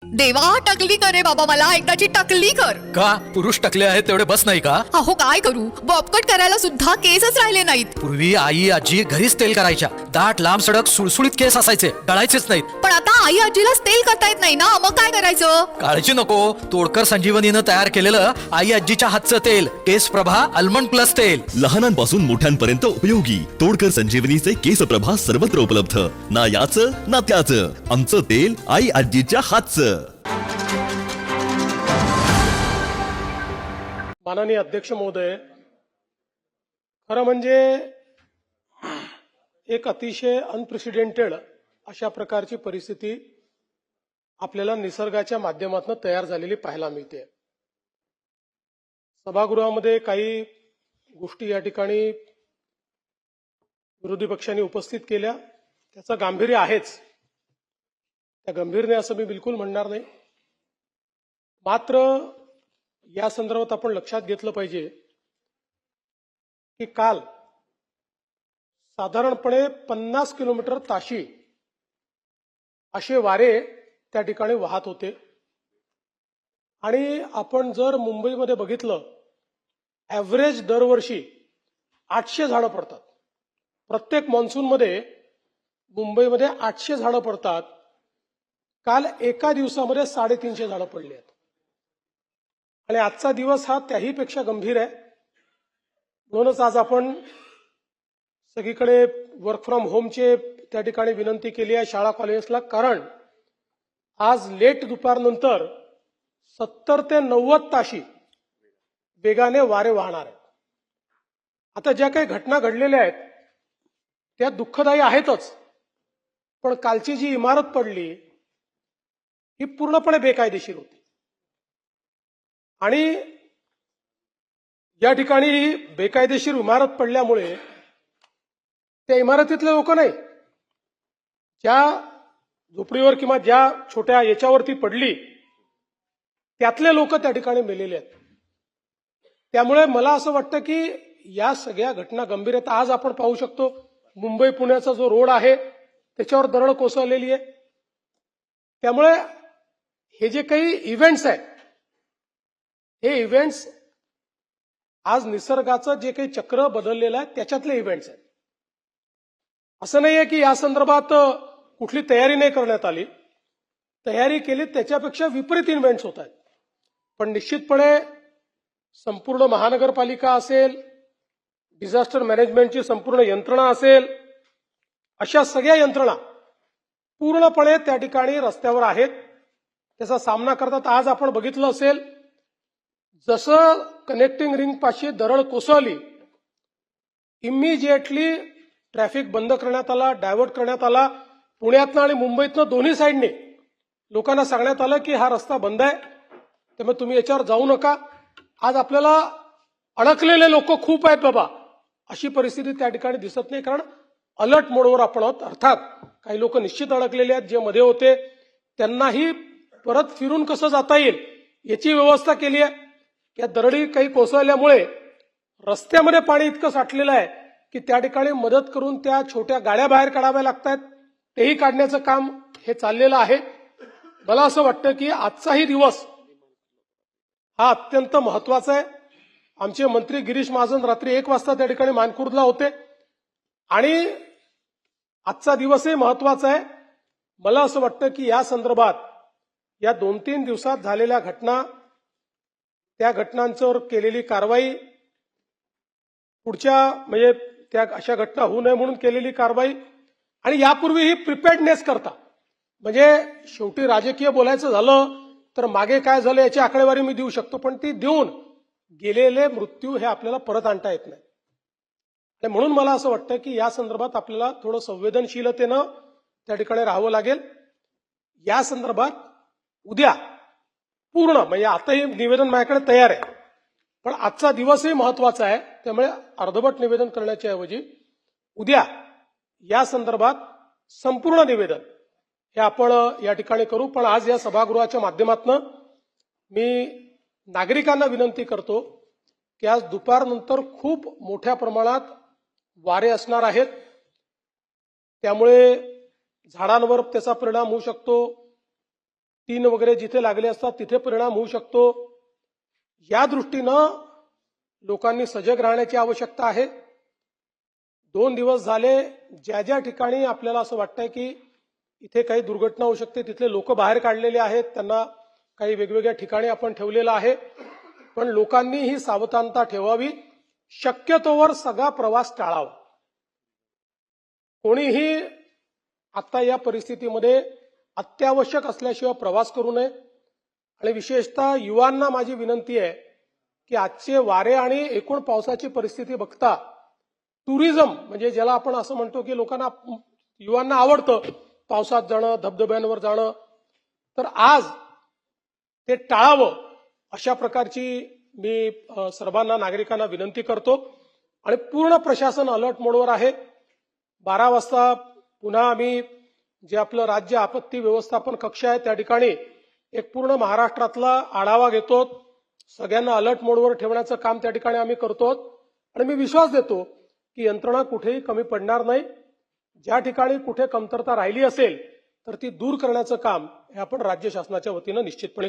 देवा टकली कर रे बाबा, मला एकदाची टकली कर. का पुरुष टकले आहेत तेवढे बस नाही का? अहो काय करू, बॉबकट करायला सुद्धा केसच राहिले नाहीत. पूर्वी आई आजी घरीच तेल करायच्या. दाट लांब सडक सुळसुळीत केस असायचे, गळायचेच नाहीत. पण आता आई आजीलाच तेल करता येत नाही ना, मग काय करायचं? काळजी नको, तोडकर संजीवनीनं तयार केलेलं आई आजीच्या हातचं तेल केस प्रभा आल्मंड प्लस तेल. लहानांपासून मोठ्यांपर्यंत उपयोगी तोडकर संजीवनीचे केस प्रभा सर्वत्र उपलब्ध. ना याचं ना त्याचं, आमचं तेल आई आजीच्या हातचं. माननीय अध्यक्ष महोदय, खरं म्हणजे एक अतिशय अनप्रेसिडेंटेड अशा प्रकारची परिस्थिती आपल्याला निसर्गाच्या माध्यमातून तयार झालेली पाहायला मिळते. सभागृहामध्ये काही गोष्टी या ठिकाणी विरोधी पक्षांनी उपस्थित केल्या, त्याचं गांभीर्य आहेच, त्या गंभीरने असं मी बिलकुल म्हणणार नाही. मात्र या संदर्भात आपण लक्षात घेतलं पाहिजे की काल साधारणपणे 50 किलोमीटर ताशी असे वारे त्या ठिकाणी वाहत होते. आणि आपण जर मुंबईमध्ये बघितलं, ॲव्हरेज दरवर्षी 800 झाडं पडतात. प्रत्येक मान्सूनमध्ये मुंबईमध्ये 800 झाडं पडतात. काल एका दिवसामध्ये 350 झाडं पडली आहेत. आणि आजचा दिवस हा त्याहीपेक्षा गंभीर आहे. म्हणूनच आज आपण सगळीकडे वर्क फ्रॉम होमचे त्या ठिकाणी विनंती केली आहे शाळा कॉलेजेसला, कारण आज लेट दुपारनंतर 70 ते 90 ताशी वेगाने वारे वाहणार आहेत. आता ज्या काही घटना घडलेल्या आहेत त्या दुःखदायी आहेतच, पण कालची जी इमारत पडली ही पूर्णपणे बेकायदेशीर होती. आणि या ठिकाणी ही बेकायदेशीर इमारत पडल्यामुळे त्या इमारतीतले लोक नाही, ज्या झोपडीवर किंवा ज्या छोट्या याच्यावरती पडली त्यातले लोक त्या ठिकाणी मेलेले आहेत. त्यामुळे मला असं वाटतं की या सगळ्या घटना गंभीर आहेत. आज आपण पाहू शकतो मुंबई पुण्याचा जो रोड आहे त्याच्यावर दरड कोसळलेली आहे. त्यामुळे हे जे काही इव्हेंट्स आहेत, हे इव्हेंट्स आज निसर्गाचं जे काही चक्र बदललेलं आहे त्याच्यातले इव्हेंट्स आहेत. असं नाहीये की या संदर्भात कुठली तयारी नाही करण्यात आली, तयारी केली त्याच्यापेक्षा विपरीत इव्हेंट्स होत आहेत. पण निश्चितपणे संपूर्ण महानगरपालिका असेल, डिझास्टर मॅनेजमेंटची संपूर्ण यंत्रणा असेल, अशा सगळ्या यंत्रणा पूर्णपणे त्या ठिकाणी रस्त्यावर आहेत, त्याचा सामना करतात. आज आपण बघितलं असेल, जसं कनेक्टिंग रिंग पाशी दरड कोसळली, इमिजिएटली ट्रॅफिक बंद करण्यात आला, डायव्हर्ट करण्यात आला. पुण्यातनं आणि मुंबईतनं दोन्ही साईडने लोकांना सांगण्यात आलं की हा रस्ता बंद आहे, त्यामुळे तुम्ही याच्यावर जाऊ नका. आज आपल्याला अडकलेले लोक खूप आहेत बाबा, अशी परिस्थिती त्या ठिकाणी दिसत नाही, कारण अलर्ट मोडवर आपण आहोत. अर्थात काही लोक निश्चित अडकलेले आहेत, जे मध्ये होते त्यांनाही परत फिरून कसं जाता येईल याची व्यवस्था केली आहे. या दरडी काही कोसळल्यामुळे रस्त्यामध्ये पाणी इतकं साठलेलं आहे की त्या ठिकाणी मदत करून त्या छोट्या गाड्या बाहेर काढाव्या लागतात, तेही काढण्याचं काम हे चाललेलं आहे. मला असं वाटतं की आजचाही दिवस हा अत्यंत महत्वाचा आहे. आमचे मंत्री गिरीश महाजन रात्री 1 वाजता त्या ठिकाणी मानखुर्दला होते आणि आजचा दिवसही महत्वाचा आहे. मला असं वाटतं की या संदर्भात या 2-3 दिवसात झालेल्या घटना, त्या घटनांवर केलेली कारवाई, पुढच्या म्हणजे त्या अशा घटना होऊ नये म्हणून केलेली कारवाई, आणि यापूर्वी ही प्रिपेअर्डनेस करता, म्हणजे शेवटी राजकीय बोलायचं झालं तर मागे काय झालं याची आकडेवारी मी देऊ शकतो, पण ती देऊन गेलेले मृत्यू हे आपल्याला परत आणता येत नाही. आणि म्हणून मला असं वाटतं की या संदर्भात आपल्याला थोडं संवेदनशीलतेनं त्या ठिकाणी राहावं लागेल. या संदर्भात उद्या पूर्ण, म्हणजे आताही निवेदन माझ्याकडे तयार आहे, पण आजचा दिवसही महत्वाचा आहे, त्यामुळे अर्धवट निवेदन करण्याच्या ऐवजी उद्या या संदर्भात संपूर्ण निवेदन हे आपण या ठिकाणी करू. पण आज या सभागृहाच्या माध्यमातून मी नागरिकांना विनंती करतो की आज दुपारनंतर खूप मोठ्या प्रमाणात वारे असणार आहेत, त्यामुळे झाडांवर त्याचा परिणाम होऊ शकतो, टीन वगैरे जिथे लागले असतात तिथे परिणाम होऊ शकतो. या दृष्टीनं लोकांनी सजग राहण्याची आवश्यकता आहे. 2 दिवस झाले ज्या ज्या ठिकाणी आपल्याला असं वाटतंय की इथे काही दुर्घटना होऊ शकते तिथले लोक बाहेर काढलेले आहेत, त्यांना काही वेगवेगळ्या ठिकाणी आपण ठेवलेलं आहे. पण लोकांनी ही सावधानता ठेवावी. शक्यतोवर सगळा प्रवास टाळावा. कोणीही आता या परिस्थितीमध्ये अत्यावश्यक असल्याशिवाय प्रवास करू नये. आणि विशेषतः युवांना माझी विनंती आहे की आजचे वारे आणि एकूण पावसाची परिस्थिती बघता टुरिझम म्हणजे ज्याला आपण असं म्हणतो की लोकांना युवांना आवडतं पावसात जाणं, धबधब्यांवर जाणं, तर आज ते टाळावं अशा प्रकारची मी सर्वांना नागरिकांना विनंती करतो. आणि पूर्ण प्रशासन अलर्ट मोडवर आहे. 12 वाजता पुन्हा आम्ही जे आपलं राज्य आपत्ती व्यवस्थापन कक्ष आहे त्या ठिकाणी एक पूर्ण महाराष्ट्रातला आढावा घेतो. सगळ्यांना अलर्ट मोडवर ठेवण्याचं काम त्या ठिकाणी आम्ही करतो. आणि मी विश्वास देतो की यंत्रणा कुठेही कमी पडणार नाही. ज्या ठिकाणी कुठे कमतरता राहिली असेल तर ती दूर करण्याचं काम हे आपण राज्य शासनाच्या वतीनं निश्चितपणे करू.